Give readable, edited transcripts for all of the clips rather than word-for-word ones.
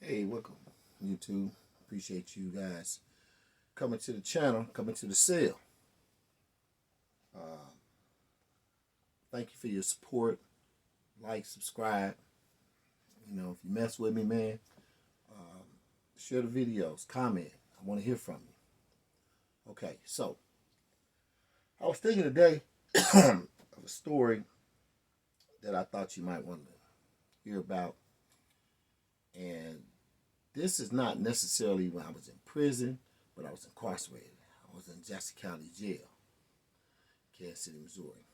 Hey, welcome, YouTube. Appreciate you guys coming to the channel, coming to the cell. Uh, Thank you for your support. Like, subscribe. You know, if you mess with me, man, share the videos, comment. I want to hear from you. Okay, so I was thinking today of a story that I thought you might want to hear about. And this is not necessarily when I was in prison, but I was incarcerated. I was in Jackson County Jail, Kansas City, Missouri.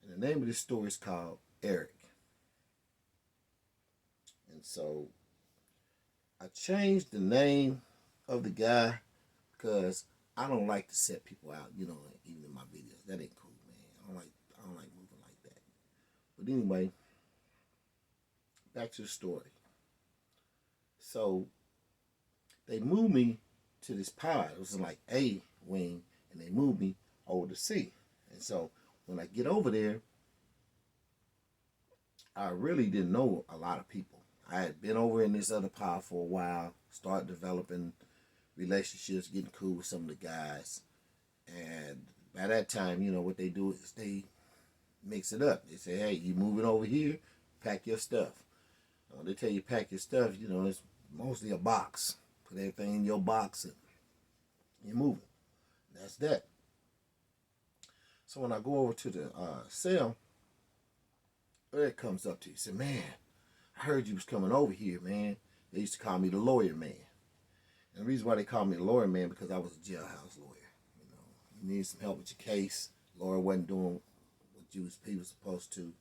And the name of this story is called Eric. And so I changed the name of the guy because I don't like to set people out, you know, even in my videos. That ain't cool, man. I don't like moving like that. But anyway, back to the story. So they moved me to this pod. It was like A wing, and they moved me over to C. And so when I get over there, I really didn't know a lot of people. I had been over in this other pod for a while, started developing relationships, getting cool with some of the guys. And by that time, you know, what they do is they mix it up. They say, hey, you moving over here, pack your stuff. They tell you pack your stuff, you know, it's mostly a box. Put everything in your box and you're moving. That's that. So when I go over to the cell, Eric comes up to you and said, man, I heard you was coming over here, man. They used to call me the lawyer man. And the reason why they called me the lawyer man because I was a jailhouse lawyer. You know, you needed some help with your case. Lawyer wasn't doing what he was supposed to.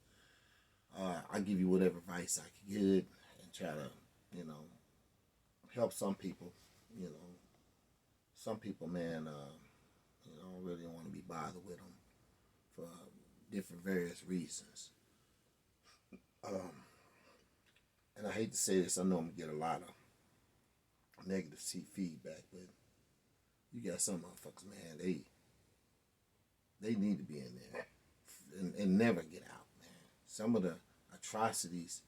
I give you whatever advice I could get and try to, you know, help some people. You know, some people, man, you know, really don't want to be bothered with them for different various reasons. And I hate to say this, I know I'm gonna get a lot of negative feedback, but you got some motherfuckers, man, they need to be in there and never get out, man. Some of the atrocities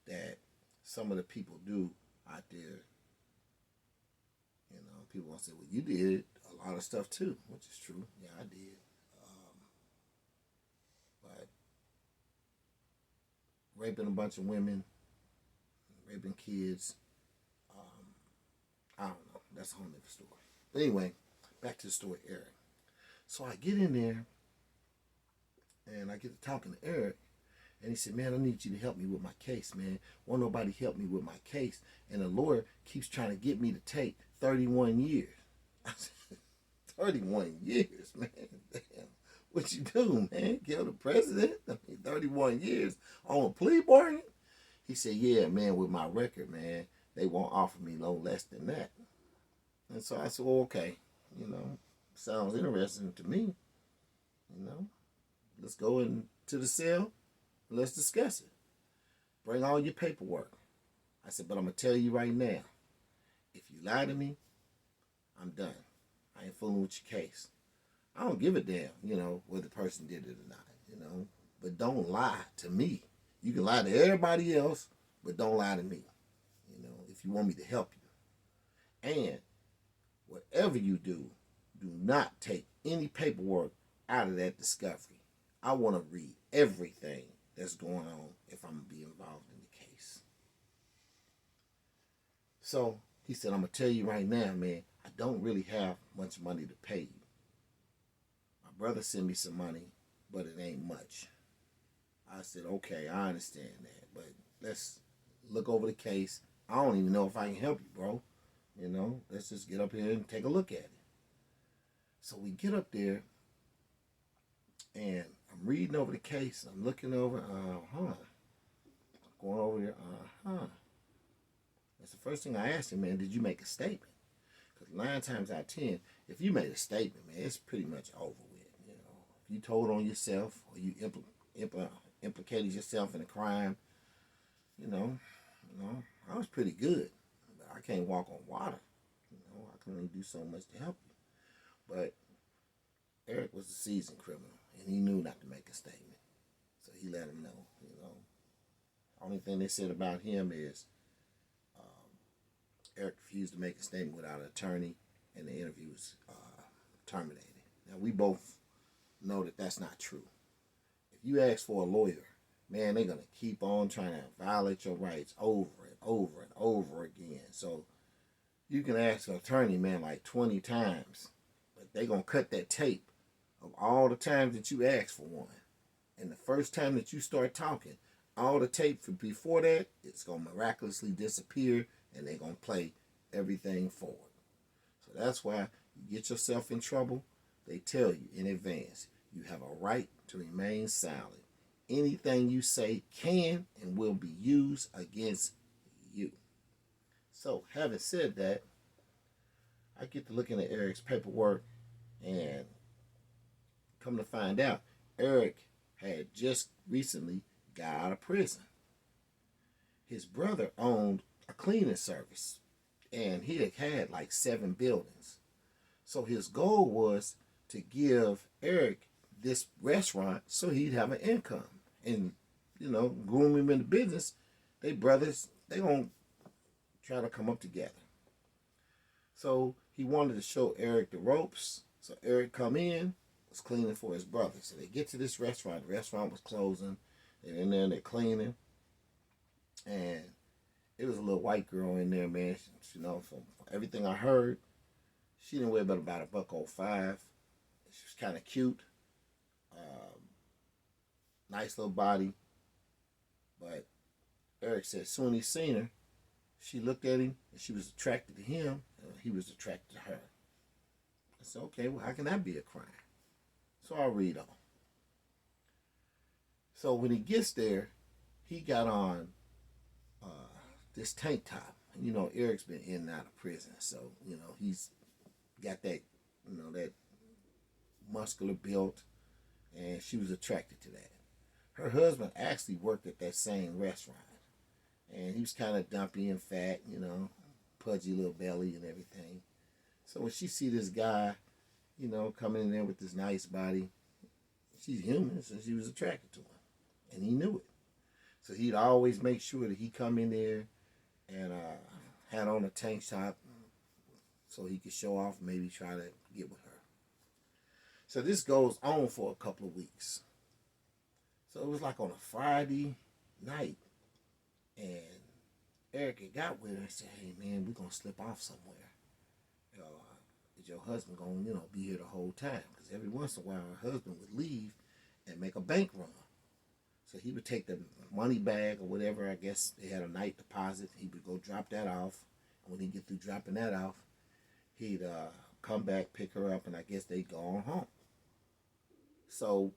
that some of the people do out there, you know, people want to say, well, you did a lot of stuff too, which is true. Yeah, I did. But raping a bunch of women, raping kids, I don't know. That's a whole other story. But anyway, back to the story, Eric. So I get in there, and I get to talking to Eric, and he said, man, I need you to help me with my case, man. Won't nobody help me with my case. And the lawyer keeps trying to get me to take 31 years. I said, 31 years, man. Damn. What you do, man? Kill the president? I mean, 31 years on a plea bargain? He said, yeah, man, with my record, man, they won't offer me no less than that. And so I said, well, okay, you know, sounds interesting to me. You know, let's go into the cell. Let's discuss it. Bring all your paperwork. I said, but I'm going to tell you right now, if you lie to me, I'm done. I ain't fooling with your case. I don't give a damn, you know, whether the person did it or not, you know. But don't lie to me. You can lie to everybody else, but don't lie to me, you know, if you want me to help you. And whatever you do, do not take any paperwork out of that discovery. I want to read everything that's going on if I'm going to be involved in the case. So he said, I'm going to tell you right now, man, I don't really have much money to pay you. My brother sent me some money, but it ain't much. I said, okay, I understand that, but let's look over the case. I don't even know if I can help you, bro. You know, let's just get up here and take a look at it. So we get up there, and I'm reading over the case. I'm looking over, going over there, That's the first thing I asked him, man, did you make a statement? Because 9 times out of 10, if you made a statement, man, it's pretty much over with. You know, if you told on yourself or you implicated yourself in a crime, you know, I was pretty good. But I can't walk on water. You know, I can only do so much to help you. But Eric was a seasoned criminal, and he knew not to make a statement. So he let him know, you know. Only thing they said about him is Eric refused to make a statement without an attorney, and the interview was terminated. Now, we both know that that's not true. If you ask for a lawyer, man, they're going to keep on trying to violate your rights over and over and over again. So you can ask an attorney, man, like 20 times, but they're going to cut that tape of all the times that you asked for one. And the first time that you start talking, all the tape from before that, it's going to miraculously disappear, and they're going to play everything forward. So that's why you get yourself in trouble. They tell you in advance, you have a right to remain silent. Anything you say can and will be used against you. So, having said that, I get to looking at Eric's paperwork, and come to find out, Eric had just recently got out of prison. His brother owned a cleaning service, and he had like 7 buildings. So his goal was to give Eric this restaurant so he'd have an income. And, groom him in the business, they brothers, they gonna try to come up together. So he wanted to show Eric the ropes. So Eric come in, was cleaning for his brother. So they get to this restaurant. The restaurant was closing. They're in there and they're cleaning. And it was a little white girl in there, man. From everything I heard, she didn't weigh but about $105. She was kind of cute. Nice little body. But Eric said as soon as he seen her, she looked at him and she was attracted to him and he was attracted to her. I said, okay, well, how can that be a crime? So I'll read on. So when he gets there, he got on this tank top. Eric's been in and out of prison, so, he's got that, that muscular build, and she was attracted to that. Her husband actually worked at that same restaurant, and he was kind of dumpy and fat, pudgy little belly and everything. So when she see this guy, coming in there with this nice body, she's human, so she was attracted to him, and he knew it. So he'd always make sure that he come in there and had on a tank top so he could show off and maybe try to get with her. So this goes on for a couple of weeks. So it was like on a Friday night, and Eric had got with her and said, hey, man, we're going to slip off somewhere. Is your husband going to, be here the whole time? Because every once in a while, her husband would leave and make a bank run. So he would take the money bag or whatever. I guess they had a night deposit. He would go drop that off. And when he get through dropping that off, he'd come back, pick her up, and I guess they'd go on home. So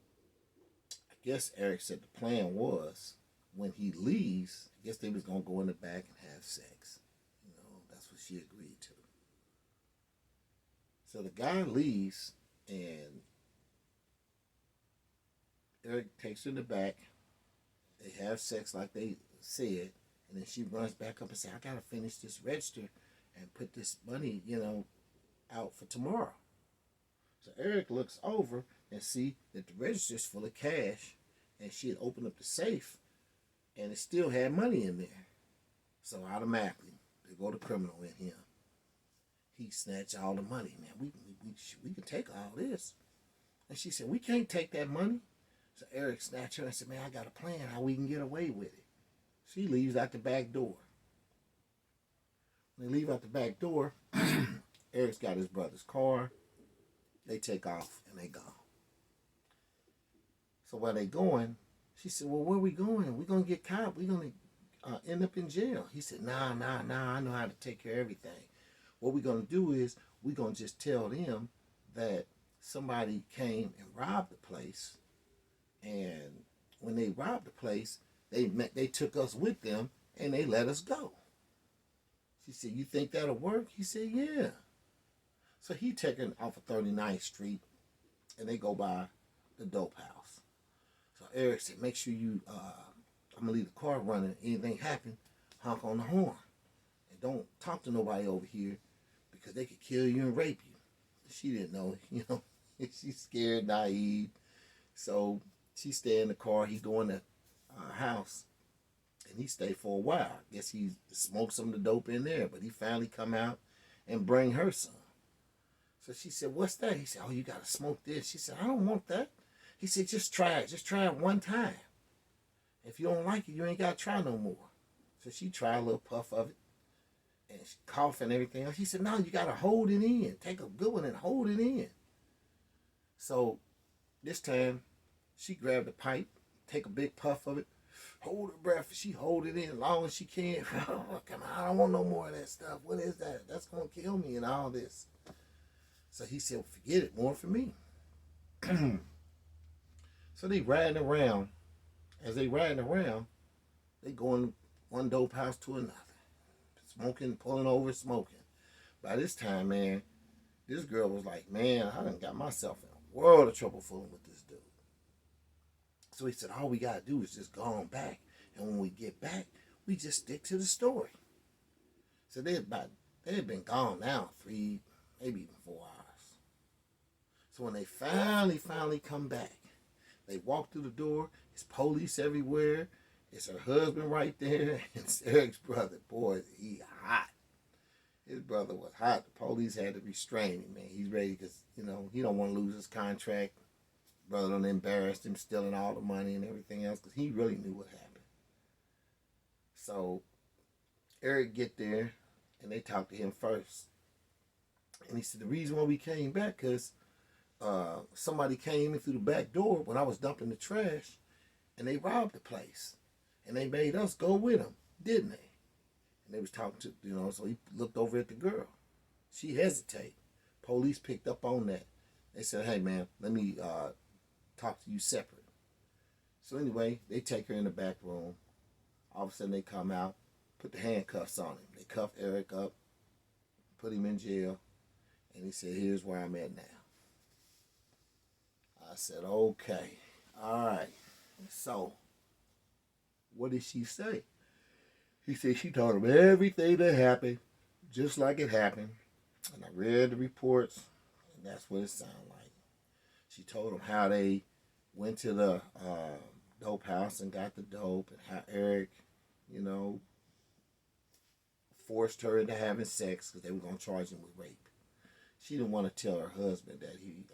I guess Eric said the plan was when he leaves, I guess they was going to go in the back and have sex. That's what she agreed to. So the guy leaves, and Eric takes her in the back. They have sex like they said, and then she runs back up and says, I got to finish this register and put this money, out for tomorrow. So Eric looks over and see that the register's full of cash, and she had opened up the safe, and it still had money in there. So automatically, they go to criminal in him. He snatched all the money. Man, we can take all this. And she said, we can't take that money. So Eric snatched her and said, man, I got a plan how we can get away with it. She leaves out the back door. When they leave out the back door, Eric's got his brother's car. They take off and they gone. So while they going, she said, well, where we going? We're going to get caught. We're going to end up in jail. He said, nah, I know how to take care of everything. What we're going to do is we're going to just tell them that somebody came and robbed the place. And when they robbed the place, they took us with them and they let us go. She said, you think that'll work? He said, yeah. So he taken off of 39th Street and they go by the dope house. So Eric said, make sure you, I'm going to leave the car running. Anything happen, honk on the horn. And don't talk to nobody over here because they could kill you and rape you. She didn't know, she's scared, naive. So she stay in the car. He go in the house, and And he stayed for a while. I guess he smoked some of the dope in there, but he finally come out and bring her some. So she said, what's that? He said, oh, you got to smoke this. She said, I don't want that. He said, just try it. Just try it one time. If you don't like it, you ain't got to try no more. So she tried a little puff of it. And she coughed and everything else. He said, no, you got to hold it in. Take a good one and hold it in. So this time, she grabbed the pipe, take a big puff of it, hold her breath. She hold it in as long as she can. Come on, I don't want no more of that stuff. What is that? That's going to kill me and all this. So he said, well, forget it, more for me. So they riding around. As they riding around, they going one dope house to another. Smoking, pulling over, smoking. By this time, man, this girl was like, man, I done got myself in a world of trouble fooling with this dude. So he said, all we got to do is just go on back. And when we get back, we just stick to the story. So they had been gone now 3, maybe even 4 hours. So when they finally come back, they walk through the door. It's police everywhere. It's her husband right there. It's Eric's brother. Boy, he hot. His brother was hot. The police had to restrain him, man. He's ready because, he don't want to lose his contract. Brother done embarrassed him, stealing all the money and everything else because he really knew what happened. So Eric get there, and they talked to him first. And he said, the reason why we came back because somebody came in through the back door when I was dumping the trash, and they robbed the place. And they made us go with them, didn't they? And they was talking to, so he looked over at the girl. She hesitated. Police picked up on that. They said, hey, man, let me talk to you separate. So anyway, they take her in the back room. All of a sudden they come out, put the handcuffs on him. They cuff Eric up, put him in jail, and he said, here's where I'm at now. I said, okay, all right. So what did she say? He said she told him everything that happened, just like it happened. And I read the reports, and that's what it sounded like. She told him how they went to the dope house and got the dope, and how Eric, forced her into having sex because they were going to charge him with rape. She didn't want to tell her husband that he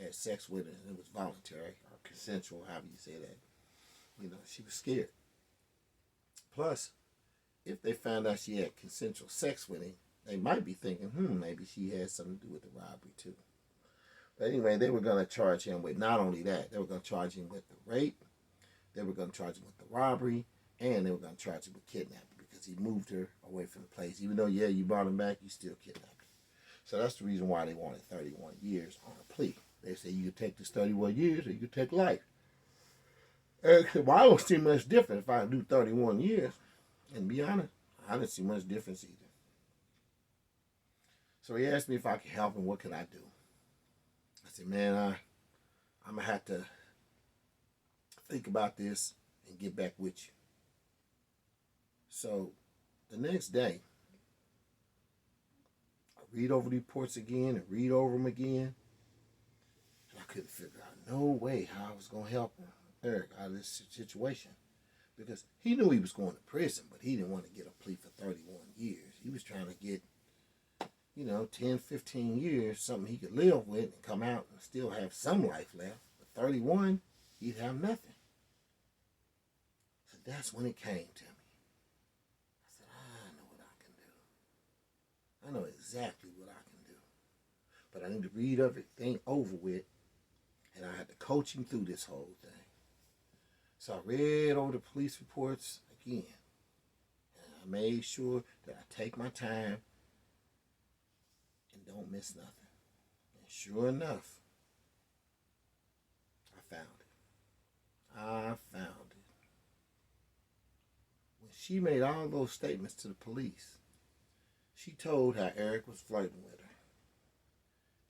had sex with her, and it was voluntary or consensual, however you say that. She was scared. Plus, if they found out she had consensual sex with him, they might be thinking, maybe she had something to do with the robbery too. But anyway, they were going to charge him with not only that, they were going to charge him with the rape, they were going to charge him with the robbery, and they were going to charge him with kidnapping because he moved her away from the place. Even though, you brought him back, you still kidnapped her. So that's the reason why they wanted 31 years on a plea. They say you could take this 31 years or you could take life. Eric said, well, I don't see much difference if I do 31 years. And to be honest, I didn't see much difference either. So he asked me if I could help him, what could I do? I said, man, I'm going to have to think about this and get back with you. So the next day, I read over the reports again and read over them again. And I couldn't figure out no way how I was going to help Eric out of this situation. Because he knew he was going to prison, but he didn't want to get a plea for 31 years. He was trying to get, 10, 15 years, something he could live with and come out and still have some life left. But 31, he'd have nothing. So that's when it came to me. I said, I know what I can do. I know exactly what I can do. But I need to read everything over with, and I had to coach him through this whole thing. So I read over the police reports again. And I made sure that I take my time and don't miss nothing. And sure enough, I found it. I found it. When she made all those statements to the police, she told how Eric was flirting with her.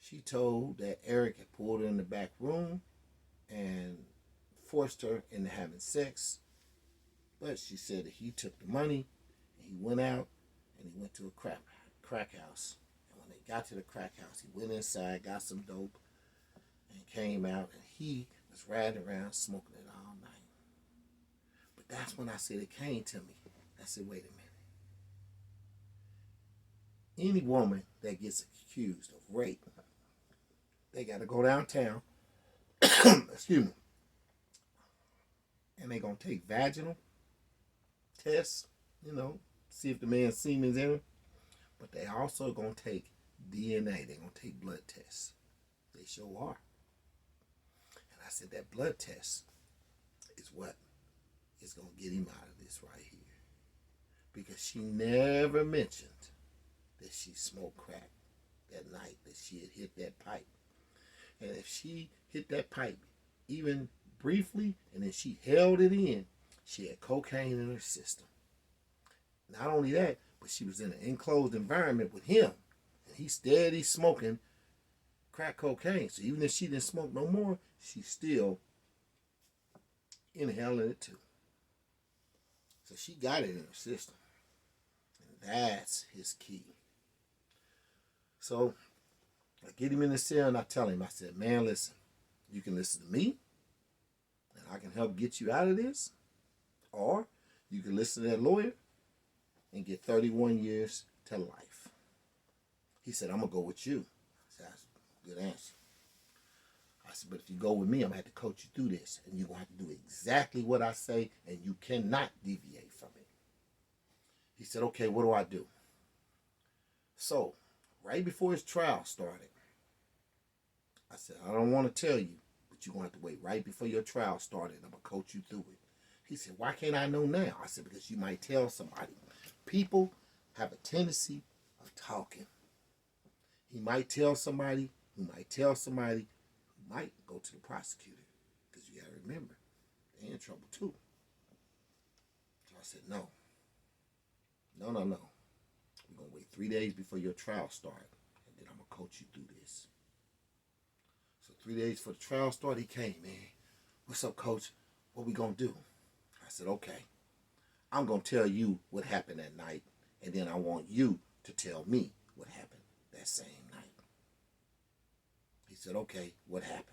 She told that Eric had pulled her in the back room and forced her into having sex. But she said that he took the money and he went out and he went to a crack house. And when they got to the crack house, he went inside, got some dope, and came out, and he was riding around smoking it all night. But that's when I said it came to me. I said, wait a minute. Any woman that gets accused of rape, they got to go downtown, excuse me, and they're going to take vaginal tests, see if the man's semen's in him. But they also going to take DNA. They're going to take blood tests. They sure are. And I said that blood test is what is going to get him out of this right here. Because she never mentioned that she smoked crack that night, that she had hit that pipe. And if she hit that pipe even briefly and then she held it in, she had cocaine in her system. Not only that, but she was in an enclosed environment with him. And he's steady smoking crack cocaine. So even if she didn't smoke no more, she's still inhaling it too. So she got it in her system. And that's his key. So I get him in the cell and I tell him, I said, man, listen, you can listen to me and I can help get you out of this. Or you can listen to that lawyer and get 31 years to life. He said, I'm going to go with you. I said, that's a good answer. I said, but if you go with me, I'm going to have to coach you through this. And you're going to have to do exactly what I say, and you cannot deviate from it. He said, okay, what do I do? So, right before his trial started, I said, I don't want to tell you, but you're going to have to wait right before your trial started. I'm going to coach you through it. He said, why can't I know now? I said, because you might tell somebody. People have a tendency of talking. He might tell somebody, who might tell somebody, who might go to the prosecutor. Because you got to remember, they're in trouble too. So I said, no. No. We're going to wait 3 days before your trial starts, and then I'm going to coach you through this. So 3 days before the trial started, he came, man. What's up, coach? What we going to do? I said, okay. I'm going to tell you what happened that night, and then I want you to tell me what happened that same night. He said, okay, what happened?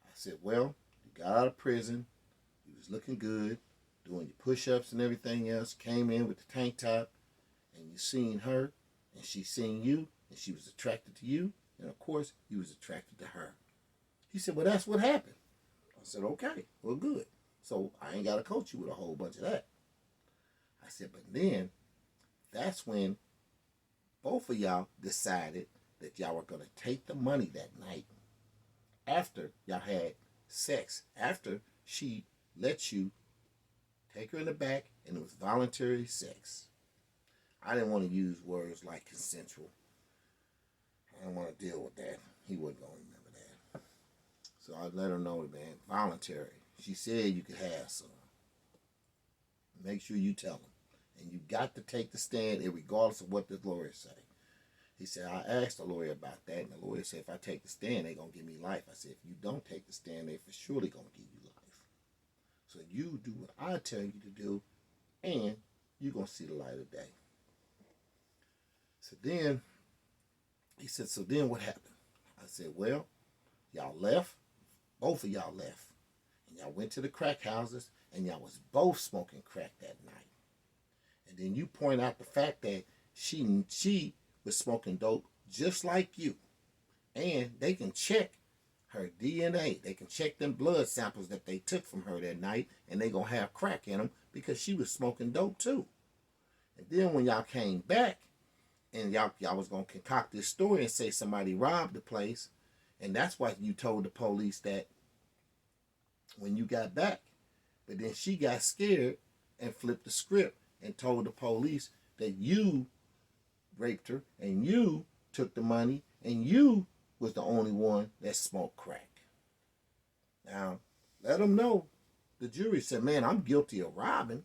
I said, well, you got out of prison. You was looking good, doing your push-ups and everything else. Came in with the tank top, and you seen her, and she seen you, and she was attracted to you, and of course, you was attracted to her. He said, well, that's what happened. I said, okay, well, good. So I ain't got to coach you with a whole bunch of that. I said, but then that's when both of y'all decided that y'all were going to take the money that night after y'all had sex, after she let you take her in the back and it was voluntary sex. I didn't want to use words like consensual. I didn't want to deal with that. He wasn't going to remember that. So I let her know, man, voluntary. She said you could have some. Make sure you tell them. And you got to take the stand regardless of what the lawyer say. He said, I asked the lawyer about that, and the lawyer said, if I take the stand, they're going to give me life. I said, if you don't take the stand, they for surely going to give you life. So you do what I tell you to do, and you're going to see the light of day. So then, he said, so then what happened? I said, well, y'all left. Both of y'all left. And y'all went to the crack houses, and y'all was both smoking crack that night. And then you point out the fact that she was smoking dope just like you. And they can check her DNA. They can check them blood samples that they took from her that night, and they going to have crack in them because she was smoking dope too. And then when y'all came back, and y'all was going to concoct this story and say somebody robbed the place, and that's why you told the police that when you got back. But then she got scared and flipped the script and told the police that you raped her and you took the money and you was the only one that smoked crack. Now, let them know. The jury said, man, I'm guilty of robbing.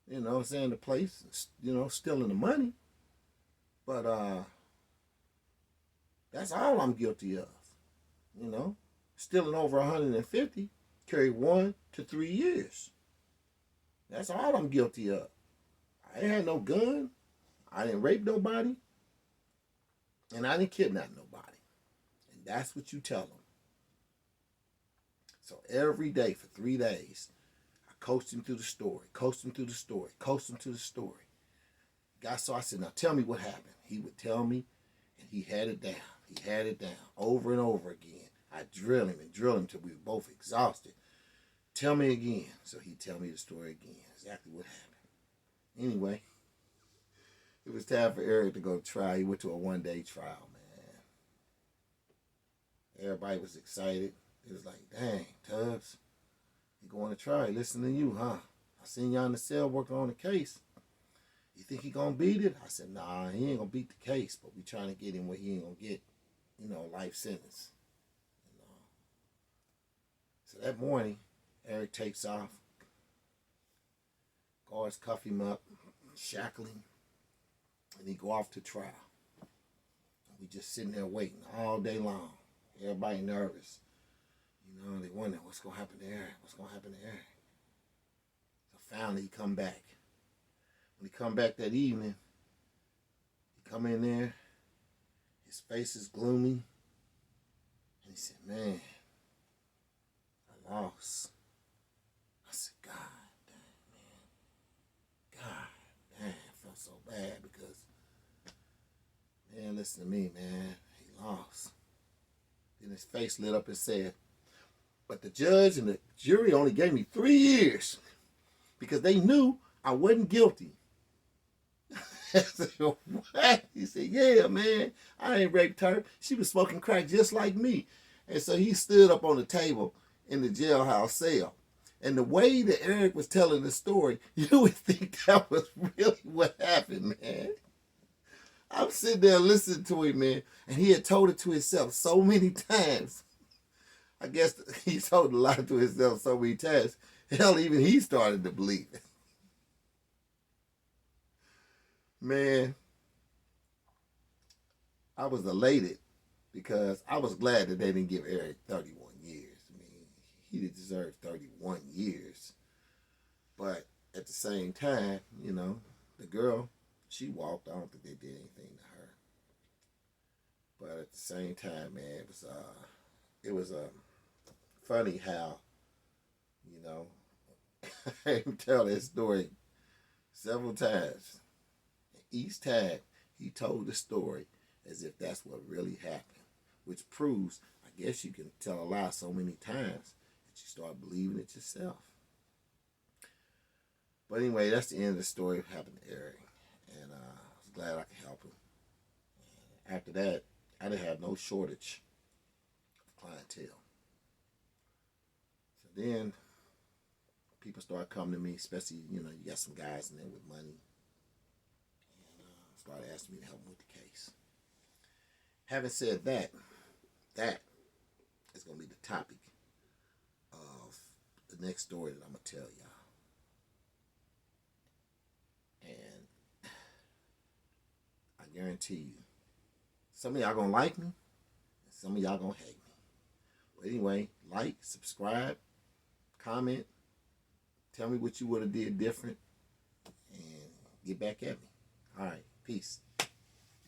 You know what I'm saying? The place, stealing the money. But that's all I'm guilty of. Stealing over 150, carry 1 to 3 years. That's all I'm guilty of. I ain't had no gun. I didn't rape nobody. And I didn't kidnap nobody. And that's what you tell them. So every day for 3 days, coached him through the story, coached him through the story, coached him through the story. So I said, now tell me what happened. He would tell me, and he had it down. He had it down over and over again. I drill him until we were both exhausted. Tell me again. So he'd tell me the story again, exactly what happened. Anyway, it was time for Eric to go to trial. He went to a one-day trial, man. Everybody was excited. It was like, dang, Tubbs, you going to trial. Listen to you, huh? I seen you in the cell working on the case. You think he gonna beat it? I said, nah, he ain't gonna beat the case, but we trying to get him where he ain't gonna get, life sentence. So that morning, Eric takes off. Guards cuff him up, shackle him, and he go off to trial. We just sitting there waiting all day long. Everybody nervous. They wonder what's gonna happen to Eric. What's gonna happen to Eric? So finally, he come back. When he come back that evening, he come in there, his face is gloomy, and he said, man, I lost. I said, God damn, I felt so bad because, man, listen to me, man, he lost. Then his face lit up and said, but the judge and the jury only gave me 3 years because they knew I wasn't guilty. I said, what? He said, yeah, man, I ain't raped her. She was smoking crack just like me. And so he stood up on the table in the jailhouse cell. And the way that Eric was telling the story, you would think that was really what happened, man. I'm sitting there listening to him, man, and he had told it to himself so many times. I guess he told a lot to himself so many times. Hell, even he started to believe it. Man, I was elated because I was glad that they didn't give Eric 31 years. I mean, he did deserve 31 years. But at the same time, the girl, she walked. I don't think they did anything to her. But at the same time, man, it was funny how, I heard him tell that story several times. Each time he told the story as if that's what really happened, which proves, I guess you can tell a lie so many times that you start believing it yourself. But anyway, that's the end of the story of what happened to Eric, and I was glad I could help him. And after that, I didn't have no shortage of clientele. So then people started coming to me, especially, you got some guys in there with money. Started asking me to help them with the case. Having said that, that is going to be the topic of the next story that I'm going to tell y'all. And I guarantee you, some of y'all going to like me, and some of y'all going to hate me. But anyway, like, subscribe, comment, tell me what you would have did different, and get back at me. All right. Peace.